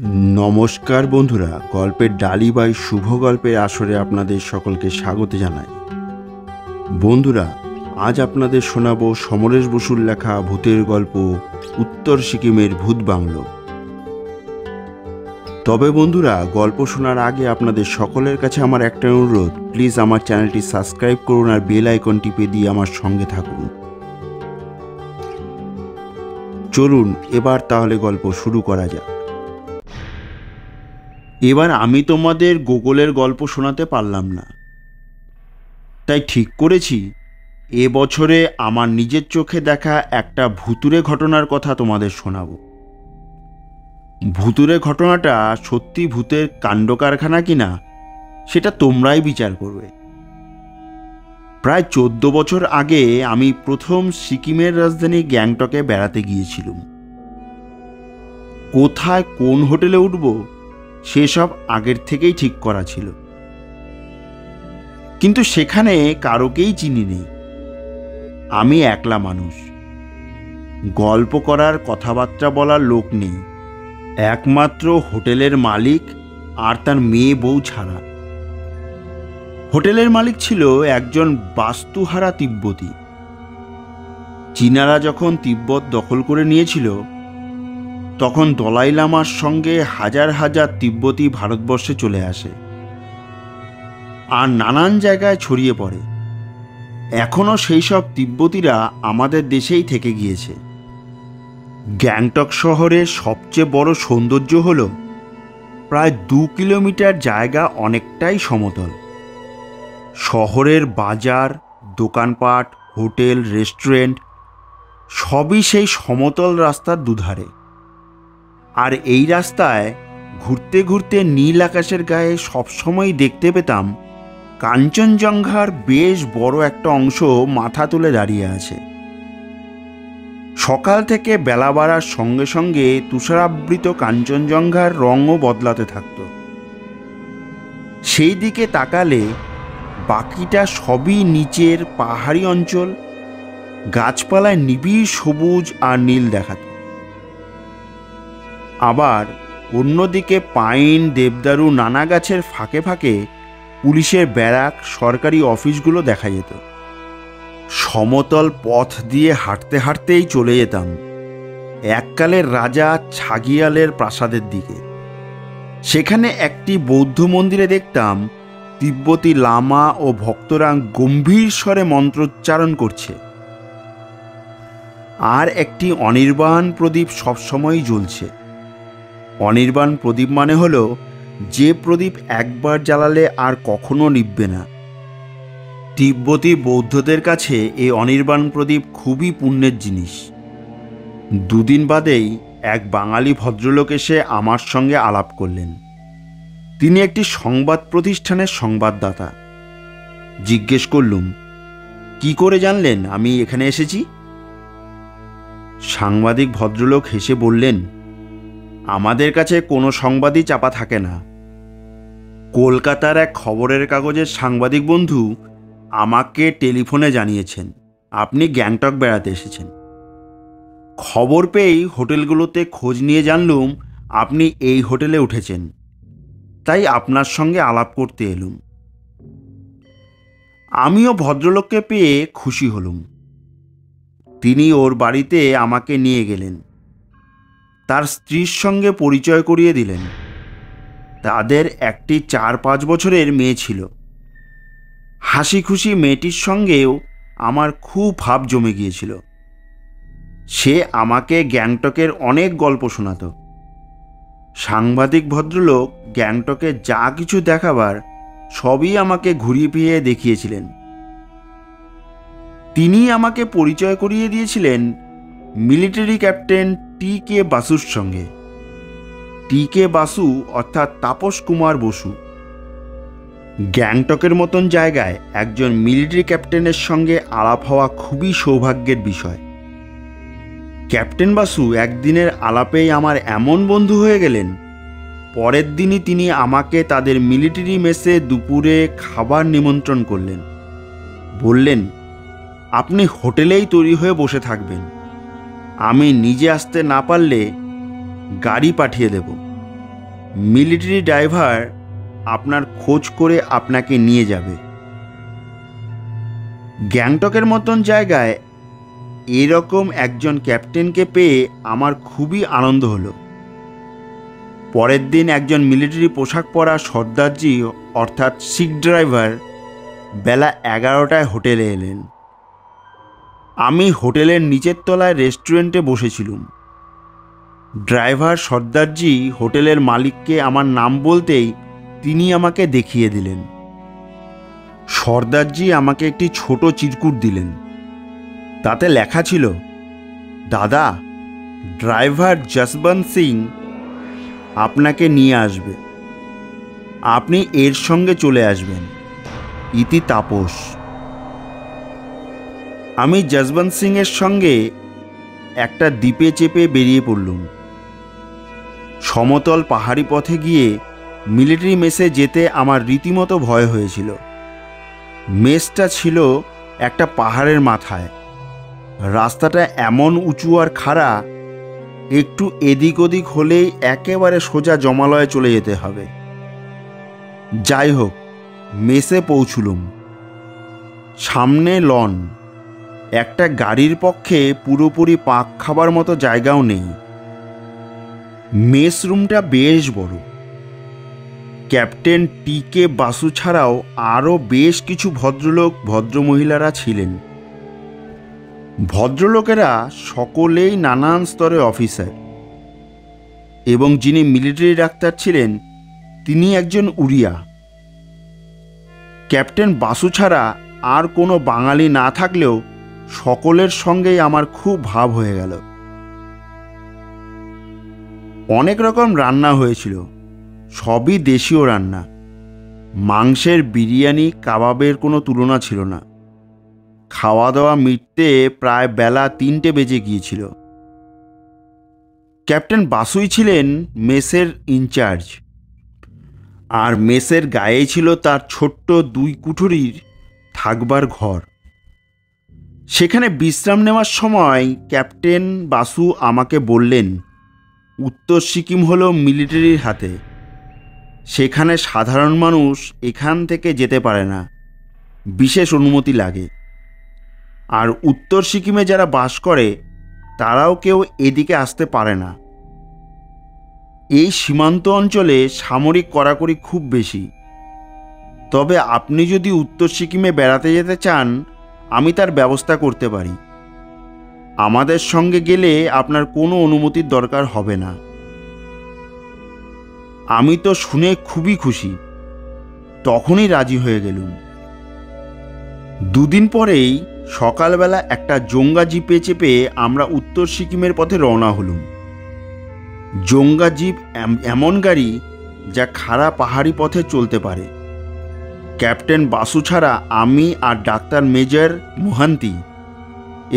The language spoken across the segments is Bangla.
নমস্কার বন্ধুরা, গল্পের ডালি বাই শুভ গল্পের আসরে আপনাদের সকলকে স্বাগত জানাই। বন্ধুরা, আজ আপনাদের শোনাবো সমরেশ বসুর লেখা ভূতের গল্প উত্তর সিকিমের ভূত বাংলো। তবে বন্ধুরা, গল্প শোনার আগে আপনাদের সকলের কাছে আমার একটা অনুরোধ, প্লিজ আমার চ্যানেলটি সাবস্ক্রাইব করুন আর বেল আইকন টিপে দিয়ে আমার সঙ্গে থাকুন। চলুন এবার তাহলে গল্প শুরু করা যাক। এবার আমি তোমাদের গোগলের গল্প শোনাতে পারলাম না, তাই ঠিক করেছি এবছরে আমার নিজের চোখে দেখা একটা ভুতুড়ে ঘটনার কথা তোমাদের শোনাবো। ভুতুড়ে ঘটনাটা সত্যি ভূতের কাণ্ডকারখানা কিনা সেটা তোমরাই বিচার করবে। প্রায় 14 বছর আগে আমি প্রথম সিকিমের রাজধানী গ্যাংটকে বেড়াতে গিয়েছিলাম। কোথায় কোন হোটেলে উঠব সেসব আগের থেকেই ঠিক করা ছিল, কিন্তু সেখানে কারোকেই চিনি নেই। আমি একলা মানুষ, গল্প করার কথাবার্তা বলার লোক নেই, একমাত্র হোটেলের মালিক আর তার মেয়ে বউ ছাড়া। হোটেলের মালিক ছিল একজন বাস্তুহারা তিব্বতী। চীনারা যখন তিব্বত দখল করে নিয়েছিল তখন দলাই লামার সঙ্গে হাজার হাজার তিব্বতী ভারতবর্ষে চলে আসে আর নানান জায়গায় ছড়িয়ে পড়ে। এখনও সেই সব তিব্বতীরা আমাদের দেশেই থেকে গিয়েছে। গ্যাংটক শহরের সবচেয়ে বড় সৌন্দর্য হল প্রায় 2 কিলোমিটার জায়গা অনেকটাই সমতল। শহরের বাজার, দোকানপাট, হোটেল, রেস্টুরেন্ট সবই সেই সমতল রাস্তার দুধারে। আর এই রাস্তায় ঘুরতে ঘুরতে নীল আকাশের গায়ে সবসময় দেখতে পেতাম কাঞ্চনজঙ্ঘার বেশ বড় একটা অংশ মাথা তুলে দাঁড়িয়ে আছে। সকাল থেকে বেলা বাড়ার সঙ্গে সঙ্গে তুষারাবৃত কাঞ্চনজঙ্ঘার রঙও বদলাতে থাকত। সেই দিকে তাকালে বাকিটা সবই নিচের পাহাড়ি অঞ্চল, গাছপালায় নিবিড় সবুজ আর নীল দেখাত। আবার অন্যদিকে পাইন, দেবদারু, নানা গাছের ফাঁকে ফাঁকে পুলিশের ব্যারাক, সরকারি অফিসগুলো দেখা যেত। সমতল পথ দিয়ে হাঁটতে হাঁটতেই চলে যেতাম এককালের রাজা ছাগিয়ালের প্রাসাদের দিকে। সেখানে একটি বৌদ্ধ মন্দিরে দেখতাম তিব্বতী লামা ও ভক্তরা গম্ভীর স্বরে মন্ত্রোচ্চারণ করছে, আর একটি অনির্বাণ প্রদীপ সবসময়ই জ্বলছে। অনির্বাণ প্রদীপ মানে হলো যে প্রদীপ একবার জ্বালালে আর কখনো নিভবে না। তিব্বতী বৌদ্ধদের কাছে এই অনির্বাণ প্রদীপ খুবই পুণ্যের জিনিস। 2 দিন বাদেই এক বাঙালি ভদ্রলোক এসে আমার সঙ্গে আলাপ করলেন। তিনি একটি সংবাদ প্রতিষ্ঠানের সংবাদদাতা। জিজ্ঞেস করলুম, কি করে জানলেন আমি এখানে এসেছি? সাংবাদিক ভদ্রলোক হেসে বললেন, আমাদের কাছে কোনো সংবাদই চাপা থাকে না। কলকাতার এক খবরের কাগজের সাংবাদিক বন্ধু আমাকে টেলিফোনে জানিয়েছেন আপনি গ্যাংটক বেড়াতে এসেছেন। খবর পেয়েই হোটেলগুলোতে খোঁজ নিয়ে জানলুম আপনি এই হোটেলে উঠেছেন, তাই আপনার সঙ্গে আলাপ করতে এলুম। আমিও ভদ্রলোককে পেয়ে খুশি হলুম। তিনি ওর বাড়িতে আমাকে নিয়ে গেলেন। তার স্ত্রীর সঙ্গে পরিচয় করিয়ে দিলেন। তাদের একটি 4-5 বছরের মেয়ে ছিল। হাসি খুশি মেয়েটির সঙ্গেও আমার খুব ভাব জমে গিয়েছিল। সে আমাকে গ্যাংটকের অনেক গল্প শোনাত। সাংবাদিক ভদ্রলোক গ্যাংটকে যা কিছু দেখাবার সবই আমাকে ঘুরিয়ে ফিরিয়ে দেখিয়েছিলেন। তিনি আমাকে পরিচয় করিয়ে দিয়েছিলেন মিলিটারি ক্যাপ্টেন টি.কে. বাসুর সঙ্গে। টি.কে. বাসু অর্থাৎ তাপস কুমার বসু। গ্যাংটকের মতন জায়গায় একজন মিলিটারি ক্যাপ্টেনের সঙ্গে আলাপ হওয়া খুবই সৌভাগ্যের বিষয়। ক্যাপ্টেন বাসু একদিনের আলাপেই আমার এমন বন্ধু হয়ে গেলেন, পরের দিনই তিনি আমাকে তাদের মিলিটারি মেসে দুপুরে খাবার নিমন্ত্রণ করলেন। বললেন, আপনি হোটেলেই তৈরি হয়ে বসে থাকবেন, আমি নিজে আসতে না পারলে গাড়ি পাঠিয়ে দেব। মিলিটারি ড্রাইভার আপনার খোঁজ করে আপনাকে নিয়ে যাবে। গ্যাংটকের মতন জায়গায় এরকম একজন ক্যাপ্টেনকে পেয়ে আমার খুবই আনন্দ হলো। পরের দিন একজন মিলিটারি পোশাক পরা সর্দারজি অর্থাৎ শিখ ড্রাইভার বেলা 11টায় হোটেলে এলেন। আমি হোটেলের নিচের তলায় রেস্টুরেন্টে বসেছিলাম। ড্রাইভার সর্দারজি হোটেলের মালিককে আমার নাম বলতেই তিনি আমাকে দেখিয়ে দিলেন। সর্দারজি আমাকে একটি ছোট চিরকুট দিলেন। তাতে লেখা ছিল, দাদা, ড্রাইভার জসবন্ত সিং আপনাকে নিয়ে আসবে, আপনি এর সঙ্গে চলে আসবেন। ইতি তাপস। আমি জসবন্ত সিংয়ের সঙ্গে একটা দ্বীপে চেপে বেরিয়ে পড়লুম। সমতল পাহাড়ি পথে গিয়ে মিলিটারি মেসে যেতে আমার রীতিমতো ভয় হয়েছিল। মেসটা ছিল একটা পাহাড়ের মাথায়। রাস্তাটা এমন উঁচু আর খাড়া, একটু এদিক ওদিক হলেই একেবারে সোজা জমালয়ে চলে যেতে হবে। যাই হোক, মেসে পৌঁছলুম। সামনে লন, একটা গাড়ির পক্ষে পুরোপুরি পাক খাবার মতো জায়গাও নেই। মেস রুমটা বেশ বড়। Captain T K. বাসু ছাড়াও আরও বেশ কিছু ভদ্রলোক ভদ্রমহিলারা ছিলেন। ভদ্রলোকেরা সকলেই নানান স্তরের অফিসার, এবং যিনি মিলিটারি ডাক্তার ছিলেন তিনি একজন উড়িয়া। ক্যাপ্টেন বাসু ছাড়া আর কোনো বাঙালি না থাকলেও সকলের সঙ্গেই আমার খুব ভাব হয়ে গেল। অনেক রকম রান্না হয়েছিল, সবই দেশীয় রান্না। মাংসের বিরিয়ানি, কাবাবের কোনো তুলনা ছিল না। খাওয়া দাওয়া মিটতে প্রায় বেলা 3টে বেজে গিয়েছিল। ক্যাপ্টেন বাসুই ছিলেন মেসের ইনচার্জ, আর মেসের গায়ে ছিল তার ছোট্ট 2 কুঠুরির থাকবার ঘর। সেখানে বিশ্রাম নেওয়ার সময় ক্যাপ্টেন বাসু আমাকে বললেন, উত্তর সিকিম হলো মিলিটারির হাতে, সেখানে সাধারণ মানুষ এখান থেকে যেতে পারে না, বিশেষ অনুমতি লাগে। আর উত্তর সিকিমে যারা বাস করে তারাও কেউ এদিকে আসতে পারে না। এই সীমান্ত অঞ্চলে সামরিক কড়াকড়ি খুব বেশি। তবে আপনি যদি উত্তর সিকিমে বেড়াতে যেতে চান, আমি তার ব্যবস্থা করতে পারি। আমাদের সঙ্গে গেলে আপনার কোনো অনুমতির দরকার হবে না। আমি তো শুনে খুবই খুশি, তখনই রাজি হয়ে গেলুম। 2 দিন পরেই সকালবেলা একটা জোঙ্গা জিপে চেপে আমরা উত্তর সিকিমের পথে রওনা হলুম। জোঙ্গা জিপ এমন গাড়ি যা খাড়া পাহাড়ি পথে চলতে পারে। ক্যাপ্টেন বাসু ছাড়া আমি আর ডাক্তার মেজর মোহান্তি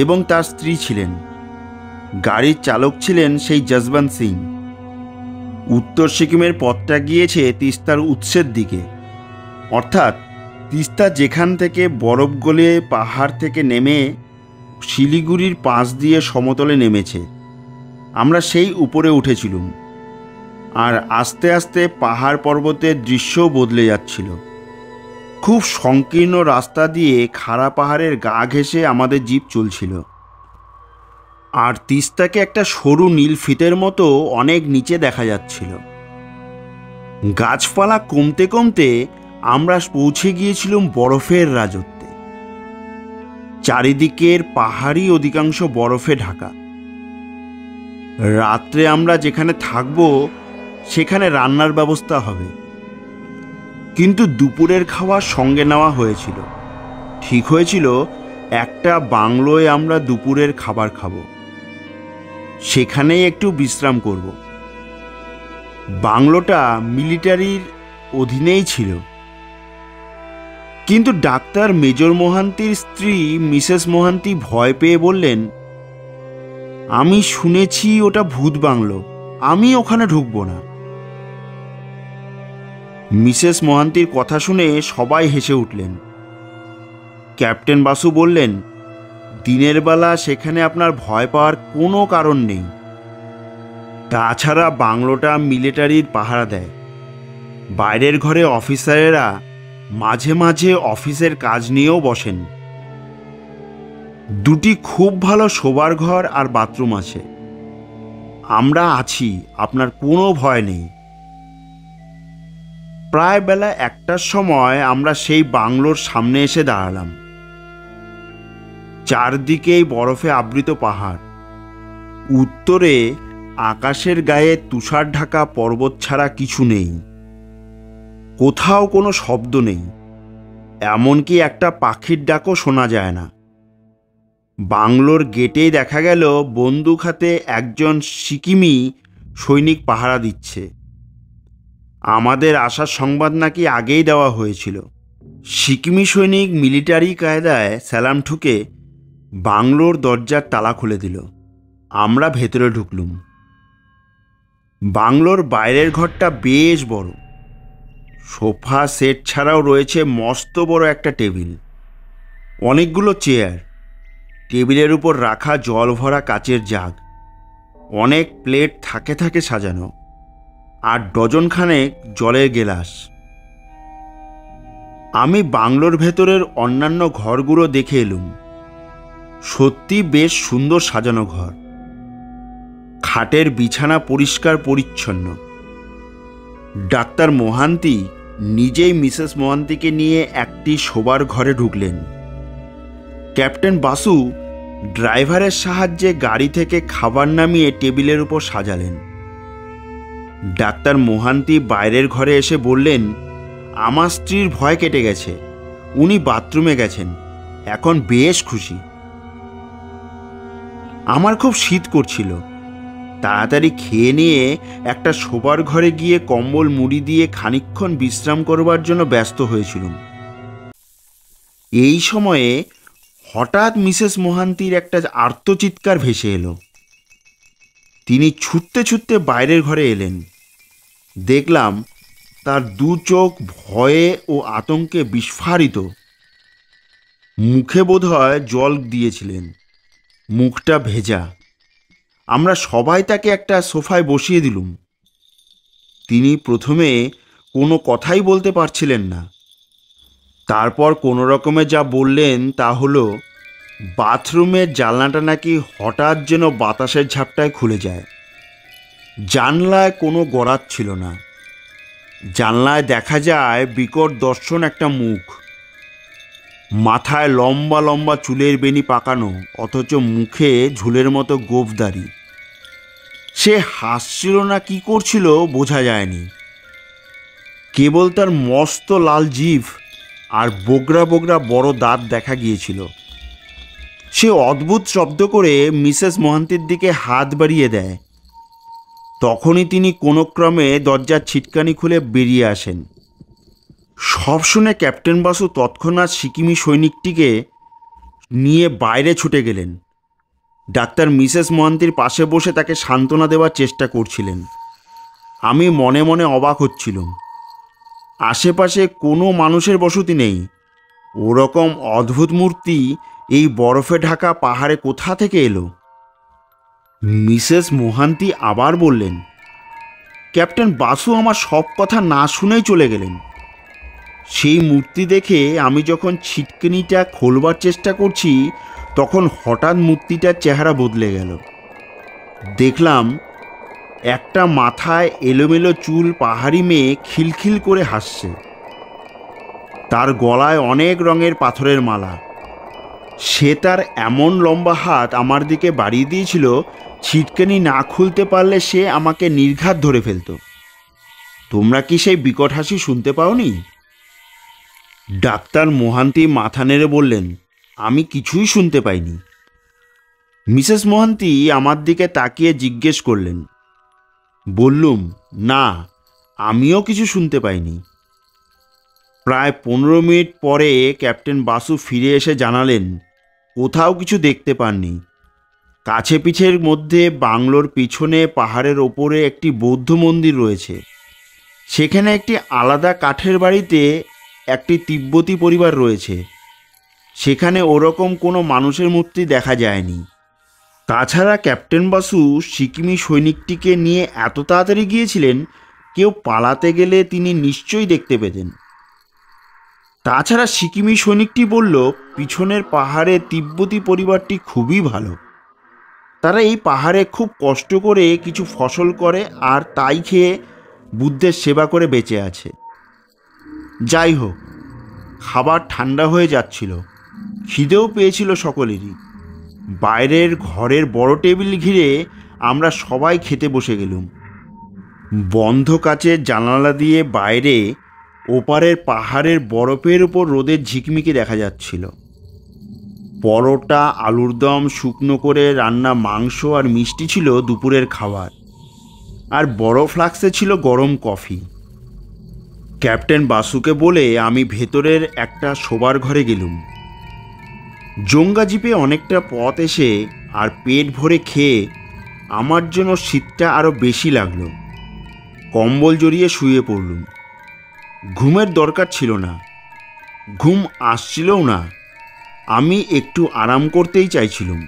এবং তার স্ত্রী ছিলেন। গাড়ির চালক ছিলেন সেই জসবন্ত সিং। উত্তর সিকিমের পথটা গিয়েছে তিস্তার উৎসের দিকে, অর্থাৎ তিস্তা যেখান থেকে বরফ গলে পাহাড় থেকে নেমে শিলিগুড়ির পাশ দিয়ে সমতলে নেমেছে, আমরা সেই উপরে উঠেছিলুম। আর আস্তে আস্তে পাহাড় পর্বতের দৃশ্যও বদলে যাচ্ছিল। খুব সংকীর্ণ রাস্তা দিয়ে খাড়া পাহাড়ের গা ঘেঁষে আমাদের জিপ চলছিল। আর তিস্তাকে একটা সরু নীল ফিতের মতো অনেক নিচে দেখা যাচ্ছিল। গাছপালা কমতে কমতে আমরা পৌঁছে গিয়েছিলাম বরফের রাজত্বে। চারিদিকের পাহাড়ই অধিকাংশ বরফে ঢাকা। রাত্রে আমরা যেখানে থাকব সেখানে রান্নার ব্যবস্থা হবে, কিন্তু দুপুরের খাবার সঙ্গে নেওয়া হয়েছিল। ঠিক হয়েছিল একটা বাংলোয় আমরা দুপুরের খাবার খাবো, সেখানেই একটু বিশ্রাম করব। বাংলোটা মিলিটারির অধীনেই ছিল, কিন্তু ডাক্তার মেজর মোহান্তির স্ত্রী মিসেস মোহান্তি ভয় পেয়ে বললেন, আমি শুনেছি ওটা ভূত বাংলো, আমি ওখানে ঢুকবো না। মিসেস মোহান্তির কথা শুনে সবাই হেসে উঠলেন। ক্যাপ্টেন বাসু বললেন, দিনের বেলা সেখানে আপনার ভয় পাওয়ার কোনো কারণ নেই। তাছাড়া বাংলোটা মিলিটারির পাহারা দেয়। বাইরের ঘরে অফিসারেরা মাঝে মাঝে অফিসের কাজ নিয়েও বসেন। দুটি খুব ভালো শোবার ঘর আর বাথরুম আছে। আমরা আছি, আপনার কোনো ভয় নেই। প্রায় বেলা 1টার সময় আমরা সেই বাংলোর সামনে এসে দাঁড়ালাম। চারদিকেই বরফে আবৃত পাহাড়। উত্তরে আকাশের গায়ে তুষার ঢাকা পর্বত ছাড়া কিছু নেই। কোথাও কোনো শব্দ নেই, এমনকি একটা পাখির ডাকও শোনা যায় না। বাংলোর গেটেই দেখা গেল বন্দুক হাতে একজন সিকিমি সৈনিক পাহারা দিচ্ছে। আমাদের আসার সংবাদ নাকি আগেই দেওয়া হয়েছিল। সিকিমি সৈনিক মিলিটারি কায়দায় সালাম ঠুকে বাংলোর দরজার তালা খুলে দিল। আমরা ভেতরে ঢুকলুম। বাংলোর বাইরের ঘরটা বেশ বড়। সোফা সেট ছাড়াও রয়েছে মস্ত বড় একটা টেবিল, অনেকগুলো চেয়ার, টেবিলের উপর রাখা জল ভরা কাচের জাগ, অনেক প্লেট থাকে থাকে সাজানো, আর ডজনখানেক জলের গেলাস। আমি বাংলোর ভেতরের অন্যান্য ঘরগুলো দেখে এলুম। সত্যি বেশ সুন্দর সাজানো ঘর। খাটের বিছানা পরিষ্কার পরিচ্ছন্ন। ডাক্তার মোহান্তি নিজেই মিসেস মোহান্তিকে নিয়ে একটি শোবার ঘরে ঢুকলেন। ক্যাপ্টেন বাসু ড্রাইভারের সাহায্যে গাড়ি থেকে খাবার নামিয়ে টেবিলের উপর সাজালেন। ডাক্তার মোহান্তি বাইরের ঘরে এসে বললেন, আমার স্ত্রীর ভয় কেটে গেছে, উনি বাথরুমে গেছেন, এখন বেশ খুশি। আমার খুব শীত করছিল। তাড়াতাড়ি খেয়ে নিয়ে একটা শোবার ঘরে গিয়ে কম্বল মুড়ি দিয়ে খানিকক্ষণ বিশ্রাম করবার জন্য ব্যস্ত হয়েছিলাম। এই সময়ে হঠাৎ মিসেস মোহান্তির একটা আর্তচিৎকার ভেসে এলো। তিনি ছুটতে ছুটতে বাইরের ঘরে এলেন। দেখলাম তার দু চোখ ভয়ে ও আতঙ্কে বিস্ফারিত। মুখে বোধহয় জল দিয়েছিলেন, মুখটা ভেজা। আমরা সবাই তাকে একটা সোফায় বসিয়ে দিলুম। তিনি প্রথমে কোনো কথাই বলতে পারছিলেন না। তারপর কোনো রকমে যা বললেন তা হলো, বাথরুমের জানলাটা নাকি হঠাৎ যেন বাতাসের ঝাপটায় খুলে যায়। জানলায় কোনো গরাদ ছিল না। জানলায় দেখা যায় বিকট দর্শন একটা মুখ। মাথায় লম্বা লম্বা চুলের বেনি পাকানো, অথচ মুখে ঝুলের মতো গোঁফদাড়ি। সে হাসছিল না কি করছিল বোঝা যায়নি। কেবল তার মস্ত লাল জিভ আর বোগরা বোগরা বড় দাঁত দেখা গিয়েছিল। সে অদ্ভুত শব্দ করে মিসেস মোহান্তির দিকে হাত বাড়িয়ে দেয়। তখনই তিনি কোনো ক্রমে দরজার ছিটকানি খুলে বেরিয়ে আসেন। সব শুনে ক্যাপ্টেন বাসু তৎক্ষণাৎ সিকিমি সৈনিকটিকে নিয়ে বাইরে ছুটে গেলেন। ডাক্তার মিসেস মোহান্তির পাশে বসে তাকে সান্ত্বনা দেওয়ার চেষ্টা করছিলেন। আমি মনে মনে অবাক হচ্ছিলাম। আশেপাশে কোনো মানুষের বসতি নেই। ওরকম অদ্ভুত মূর্তি এই বরফে ঢাকা পাহাড়ে কোথা থেকে এলো? মিসেস মোহান্তি আবার বললেন। ক্যাপ্টেন বাসু আমার সব কথা না শুনেই চলে গেলেন। সেই মূর্তি দেখে আমি যখন ছিটকিনিটা খোলবার চেষ্টা করছি, তখন হঠাৎ মূর্তিটার চেহারা বদলে গেল। দেখলাম একটা মাথায় এলোমেলো চুল পাহাড়ি মেয়ে খিলখিল করে হাসছে। তার গলায় অনেক রঙের পাথরের মালা। সে তার এমন লম্বা হাত আমার দিকে বাড়িয়ে দিয়েছিল, ছিটকানি না খুলতে পারলে সে আমাকে নির্ঘাত ধরে ফেলত। তোমরা কি সেই বিকট হাসি শুনতে পাওনি? ডাক্তার মোহান্তি মাথা নেড়ে বললেন, আমি কিছুই শুনতে পাইনি। মিসেস মোহান্তি আমার দিকে তাকিয়ে জিজ্ঞেস করলেন। বললুম, না, আমিও কিছু শুনতে পাইনি। প্রায় 15 মিনিট পরে ক্যাপ্টেন বাসু ফিরে এসে জানালেন, কোথাও কিছু দেখতে পাননি। কাছে পিছের মধ্যে বাংলোর পিছনে পাহাড়ের ওপরে একটি বৌদ্ধ মন্দির রয়েছে। সেখানে একটি আলাদা কাঠের বাড়িতে একটি তিব্বতী পরিবার রয়েছে। সেখানে ওরকম কোনো মানুষের মূর্তি দেখা যায়নি। তাছাড়া ক্যাপ্টেন বাসু সিকিমি সৈনিকটিকে নিয়ে এত তাড়াতাড়ি গিয়েছিলেন, কেউ পালাতে গেলে তিনি নিশ্চয়ই দেখতে পেতেন। তাছাড়া সিকিমি সৈনিকটি বলল, পিছনের পাহাড়ে তিব্বতী পরিবারটি খুবই ভালো। তারা এই পাহাড়ে খুব কষ্ট করে কিছু ফসল করে আর তাই খেয়ে বুদ্ধের সেবা করে বেঁচে আছে। যাই হোক, খাবার ঠান্ডা হয়ে যাচ্ছিল, খিদেও পেয়েছিল সকলেরই। বাইরের ঘরের বড় টেবিল ঘিরে আমরা সবাই খেতে বসে গেলুম। বন্ধ কাচের জানালা দিয়ে বাইরে ওপারের পাহাড়ের বরফের উপর রোদের ঝিকমিকি দেখা যাচ্ছিল। পরোটা, আলুর দম, শুকনো করে রান্না মাংস আর মিষ্টি ছিল দুপুরের খাবার, আর বড় ফ্লাক্সে ছিল গরম কফি। ক্যাপ্টেন বাসুকে বলে আমি ভেতরের একটা শোবার ঘরে গেলুম। জোঙ্গা জিপে অনেকটা পথ এসে আর পেট ভরে খেয়ে আমার জন্য শীতটা আরও বেশি লাগলো। কম্বল জড়িয়ে শুয়ে পড়লুম। ঘুমের দরকার ছিল না, ঘুম আসছিলও না। আমি একটু আরাম করতেই চাইছিলুম।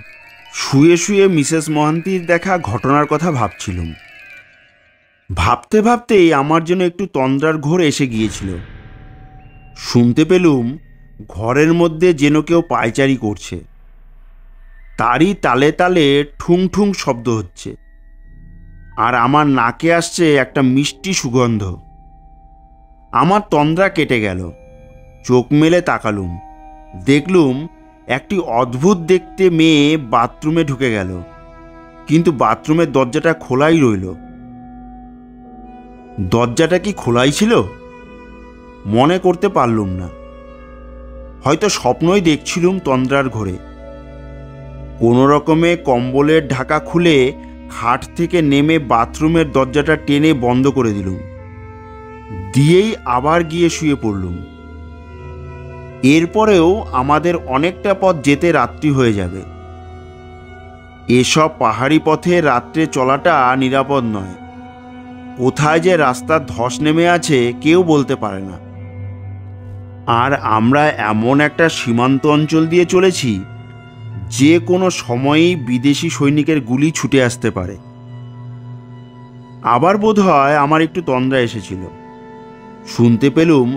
শুয়ে শুয়ে মিসেস মহান্তির দেখা ঘটনার কথা ভাবছিলুম। ভাবতে ভাবতেই আমার জন্য একটু তন্দ্রার ঘোর এসে গিয়েছিল। শুনতে পেলুম ঘরের মধ্যে যেন কেউ পায়চারি করছে। তারই তালে তালে ঠুং ঠুং শব্দ হচ্ছে, আর আমার নাকে আসছে একটা মিষ্টি সুগন্ধ। আমার তন্দ্রা কেটে গেল। চোখ মেলে তাকালুম, দেখলুম একটি অদ্ভুত দেখতে মেয়ে বাথরুমে ঢুকে গেল, কিন্তু বাথরুমের দরজাটা খোলাই রইল। দরজাটা কি খোলাই ছিল? মনে করতে পারলুম না। হয়তো স্বপ্নই দেখছিলুম তন্দ্রার ঘোরে। কোনো রকমে কম্বলের ঢাকা খুলে খাট থেকে নেমে বাথরুমের দরজাটা টেনে বন্ধ করে দিলুম, দিয়েই আবার গিয়ে শুয়ে পড়লুম। এরপরেও আমাদের অনেকটা পথ যেতে রাত্রি হয়ে যাবে। এসব পাহাড়ি পথে রাত্রে চলাটা নিরাপদ নয়। কোথায় যে রাস্তার ধস নেমে আছে কেউ বলতে পারে না। আর আমরা এমন একটা সীমান্ত অঞ্চল দিয়ে চলেছি, যে কোনো সময়েই বিদেশি সৈনিকের গুলি ছুটে আসতে পারে। আবার বোধ হয় আমার একটু তন্দ্রা এসেছিল। শুনতে পেলুম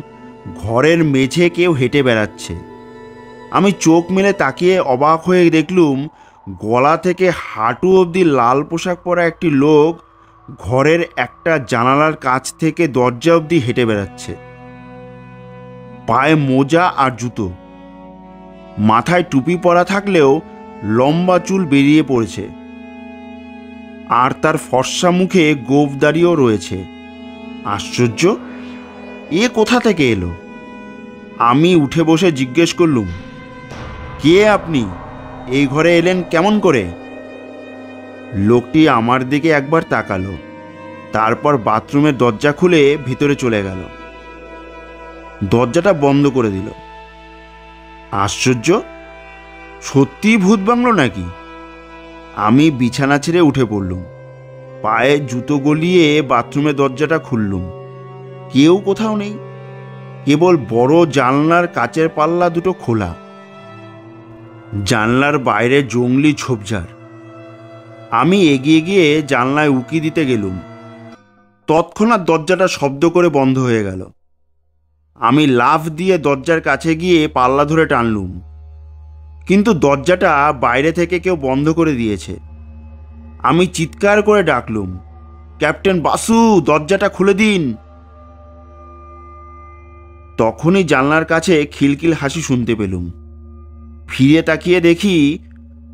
ঘরের মেঝে কেউ হেঁটে বেড়াচ্ছে। আমি চোখ মেলে তাকিয়ে অবাক হয়ে দেখলুম গলা থেকে হাঁটু অবধি লাল পোশাক পরা একটি লোক ঘরের একটা জানালার কাছ থেকে দরজা অবধি হেঁটে বেড়াচ্ছে। পায়ে মোজা আর জুতো, মাথায় টুপি পরা থাকলেও লম্বা চুল বেরিয়ে পড়েছে, আর তার ফর্সা মুখে গোঁফদাড়িও রয়েছে। আশ্চর্য, এ কোথা থেকে এলো? আমি উঠে বসে জিজ্ঞেস করলুম, কে আপনি? এই ঘরে এলেন কেমন করে? লোকটি আমার দিকে একবার তাকালো, তারপর বাথরুমের দরজা খুলে ভিতরে চলে গেল। দরজাটা বন্ধ করে দিল। আশ্চর্য, সত্যিই ভূত বাংলো নাকি? আমি বিছানা ছেড়ে উঠে পড়লুম, পায়ে জুতো গলিয়ে বাথরুমের দরজাটা খুললুম। কেউ কোথাও নেই, কেবল বড় জানলার কাচের পাল্লা দুটো খোলা। জানলার বাইরে জংলি ঝোপঝাড়। আমি এগিয়ে গিয়ে জানলায় উকি দিতে গেলুম। তৎক্ষণাৎ দরজাটা শব্দ করে বন্ধ হয়ে গেল। আমি লাফ দিয়ে দরজার কাছে গিয়ে পাল্লা ধরে টানলুম, কিন্তু দরজাটা বাইরে থেকে কেউ বন্ধ করে দিয়েছে। আমি চিৎকার করে ডাকলুম, ক্যাপ্টেন বাসু, দরজাটা খুলে দিন। তখনই জানলার কাছে খিলখিল হাসি শুনতে পেলুম। ফিরে তাকিয়ে দেখি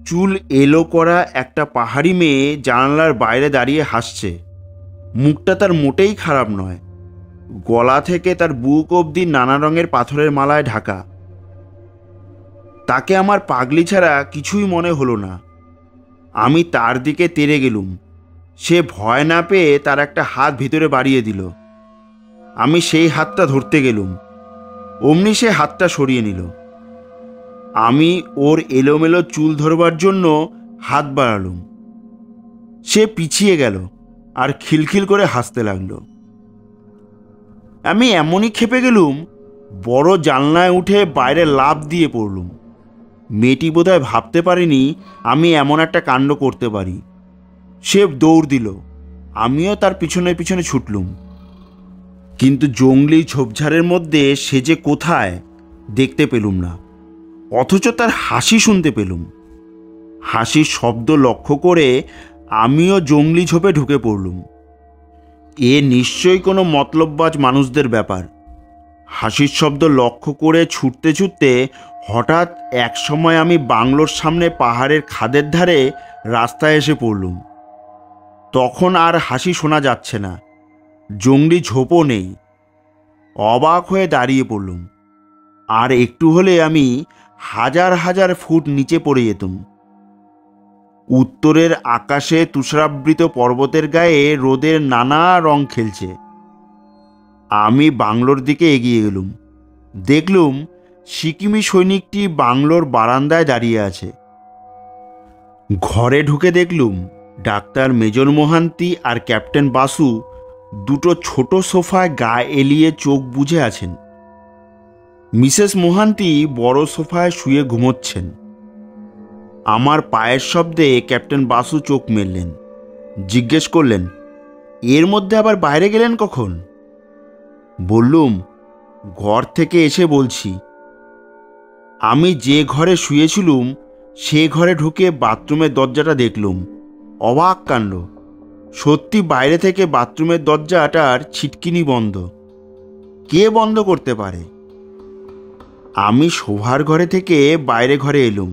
চুল এলো করা একটা পাহাড়ি মেয়ে জানালার বাইরে দাঁড়িয়ে হাসছে। মুখটা তার মোটেই খারাপ নয়, গলা থেকে তার বুক অবধি নানা রঙের পাথরের মালায় ঢাকা। তাকে আমার পাগলি ছাড়া কিছুই মনে হলো না। আমি তার দিকে তেড়ে গেলুম। সে ভয় না পেয়ে তার একটা হাত ভিতরে বাড়িয়ে দিল। আমি সেই হাতটা ধরতে গেলুম, অমনি সে হাতটা সরিয়ে নিল। আমি ওর এলোমেলো চুল ধরবার জন্য হাত বাড়ালুম। সে পিছিয়ে গেল আর খিলখিল করে হাসতে লাগলো। আমি এমনই ক্ষেপে গেলুম, বড় জানলায় উঠে বাইরে লাফ দিয়ে পড়লুম। মেয়েটি বোধহয় ভাবতে পারেনি আমি এমন একটা কাণ্ড করতে পারি। সে দৌড় দিল, আমিও তার পিছনে পিছনে ছুটলুম। কিন্তু জঙ্গলি ঝোপঝাড়ের মধ্যে সে যে কোথায় দেখতে পেলুম না, অথচ তার হাসি শুনতে পেলুম। হাসির শব্দ লক্ষ্য করে আমিও জঙ্গলি ঝোপে ঢুকে পড়লুম। এ নিশ্চয়ই কোনো মতলববাজ মানুষদের ব্যাপার। হাসির শব্দ লক্ষ্য করে ছুটতে ছুটতে হঠাৎ এক সময় আমি বাংলোর সামনে পাহাড়ের খাদের ধারে রাস্তায় এসে পড়লুম। তখন আর হাসি শোনা যাচ্ছে না, জঙ্গলি ঝোপও নেই। অবাক হয়ে দাঁড়িয়ে পড়লুম। আর একটু হলে আমি হাজার হাজার ফুট নিচে পড়ে যেতুম। উত্তরের আকাশে তুষারাবৃত পর্বতের গায়ে রোদের নানা রং খেলছে। আমি বাংলোর দিকে এগিয়ে গেলুম। দেখলুম সিকিমি সৈনিকটি বাংলোর বারান্দায় দাঁড়িয়ে আছে। ঘরে ঢুকে দেখলুম ডাক্তার মেজর মোহান্তি আর ক্যাপ্টেন বাসু দুটো ছোট সোফায় গা এলিয়ে চোখ বুজে আছেন। মিসেস মোহান্তি বড় সোফায় শুয়ে ঘুমোচ্ছেন। আমার পায়ের শব্দে ক্যাপ্টেন বাসু চোখ মেললেন, জিজ্ঞেস করলেন, এর মধ্যে আবার বাইরে গেলেন কখন? বললুম, ঘর থেকে এসে বলছি। আমি যে ঘরে শুয়েছিলুম সে ঘরে ঢুকে বাথরুমের দরজাটা দেখলুম। অবাক কাণ্ড, সত্যি বাইরে থেকে বাথরুমের দরজাটার ছিটকিনি বন্ধ। কে বন্ধ করতে পারে? আমি শোবার ঘরে থেকে বাইরে ঘরে এলুম।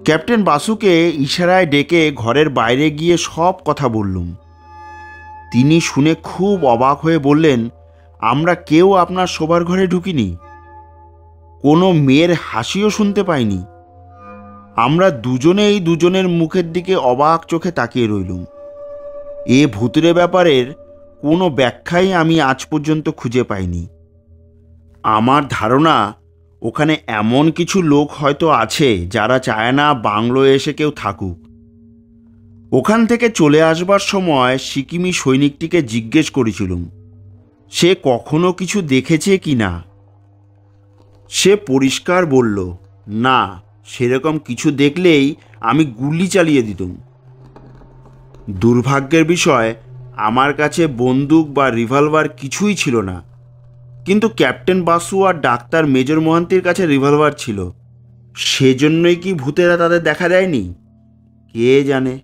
ক্যাপ্টেন বাসুকে ইশারায় ডেকে ঘরের বাইরে গিয়ে সব কথা বললুম। তিনি শুনে খুব অবাক হয়ে বললেন, আমরা কেউ আপনার শোবার ঘরে ঢুকিনি, কোনো মেয়ের হাসিও শুনতে পাইনি। আমরা দুজনেই দুজনের মুখের দিকে অবাক চোখে তাকিয়ে রইলুম। এ ভূতের ব্যাপারের কোনো ব্যাখ্যাই আমি আজ পর্যন্ত খুঁজে পাইনি। আমার ধারণা ওখানে এমন কিছু লোক হয়তো আছে যারা চায় না বাংলো এসে কেউ থাকুক। ওখান থেকে চলে আসবার সময় সিকিমি সৈনিকটিকে জিজ্ঞেস করেছিলুম সে কখনো কিছু দেখেছে কি না। সে পরিষ্কার বলল, না, সেরকম কিছু দেখলেই আমি গুলি চালিয়ে দিতুম। দুর্ভাগ্যের বিষয়, আমার কাছে বন্দুক বা রিভলভার কিছুই ছিল না, কিন্তু ক্যাপ্টেন বাসু আর ডাক্তার মেজর মোহান্তির কাছে রিভলভার ছিল। সেজন্যই কি ভূতেরা তাদের দেখা দেয়নি? কে জানে।